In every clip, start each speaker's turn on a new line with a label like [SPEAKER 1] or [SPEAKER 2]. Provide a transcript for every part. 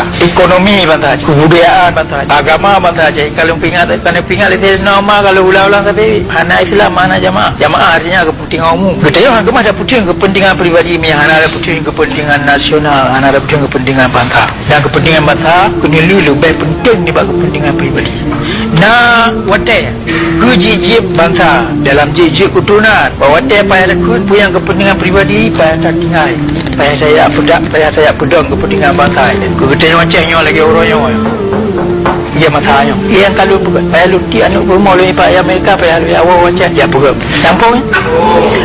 [SPEAKER 1] bangsa, ekonomi bangsa, kebudayaan bangsa, agama bangsa. Kalau pingat itu nama kalau ulang-ulang tapi hana Islam mana jamaah artinya kepentingan umum. Kita yang agama ada kepentingan pribadi, hana ada kepentingan nasional, hana ada kepentingan bangsa. Dan kepentingan bangsa kena lebih penting daripada kepentingan pribadi. Nah, wadah kejijib bangsa dalam jijib kutunan bahawa wadah payah punya kepentingan pribadi payah tak tinggal payah saya pedang kepentingan bangsa kegedean macamnya lagi orangnya ia matanya ia yang kalau bukan payah luti anak rumah oleh payah mereka payah lebih awal macam ya bukan campur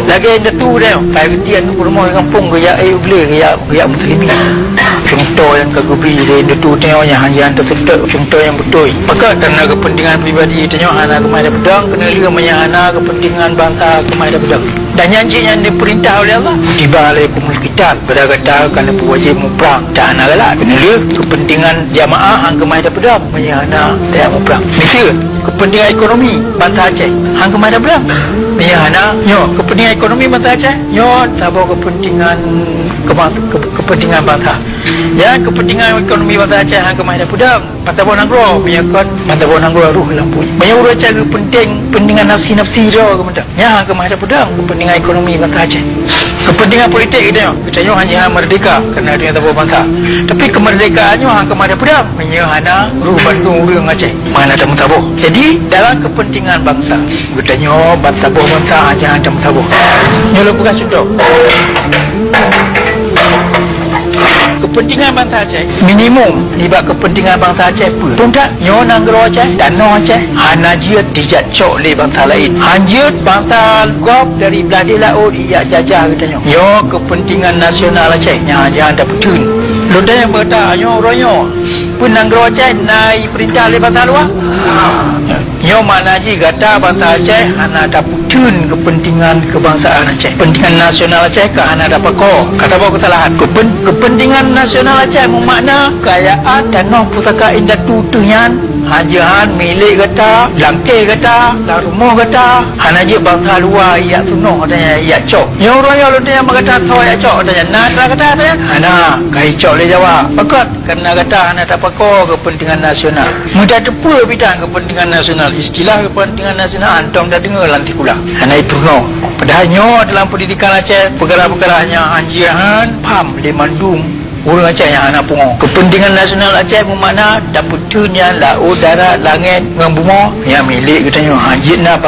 [SPEAKER 1] lagi yang tu dah payah luti anak rumah kampung gaya beli gaya muslimin contoh yang kegubi dia tu tengoknya hanya tersetak contoh yang betul maka kerana kepentingan pribadi tengok anak kemana pedang kena lihat menyahana kepentingan bangsa kemana pedang dan yang diperintah oleh Allah tiba-tiba kita berkata kerana wajib perang dan anak kena lihat kepentingan jamaah hang kemana pedang menyahana dia perang misal kepentingan ekonomi bangsa Aceh hang kemana pedang menyahana kepentingan ekonomi bangsa Aceh tabur kepentingan bangsa ya kepentingan ekonomi bangsa Aceh hang kemana pedang Pantabon Nanggro menyakut Pantabon Nanggro ruh lampu banyak urut cara pentingan nafsi-nafsi dia kemudian ya kemana pedang kepentingan ekonomi bangsa Aceh kepentingan politik kita tengok hanya merdeka kerana dia tahu bangsa tapi kemerdekaannya hang kemana pedang menyahana ruh Bandung ruh Aceh mana ada mutabuh jadi dalam kepentingan bangsa kita tengok Pantabon bangsa hanya ada mutabuh nyolok bukan contoh kepentingan bangsa Aceh minimum tiba kepentingan bangsa Aceh pun tak nyo Nanggro Aceh dan no Aceh hana jiat dijat cok le bangsa lain hanjut bangsa gop dari beladi laut ia jajah katanya nyo kepentingan nasional Aceh nya aja ada putun luda yang berta nyo ronyo pun Nanggro Aceh naik perintah le bangsa luar nyo mana ji kata bangsa Aceh hana ada putun kepentingan kebangsaan Aceh kepentingan nasional Aceh ke hana ada pako kata bawa kesalahan kepentingan nasional Aceh bermakna kekayaan dan pusaka indah tutuyan hajahan milik kata langkeh kata rumah kata hana je bangsa luar ia sunuh katanya ia cok yang orang yang luar yang berkata tahu ia cok katanya nak kata katanya hana kai cok le jawab pakat kerana kata hana tak pakor kepentingan nasional mudah tepu bidang kepentingan nasional istilah kepentingan nasional antong dah dengar lantik pula hana itu no padahalnya dalam pendidikan Aceh perkara-perkaranya anjiran pam le mandung orang Aceh yang anak pungo kepentingan nasional Aceh bermakna dapur dunia laut darat langit dengan bumi yang milik katanya hajit na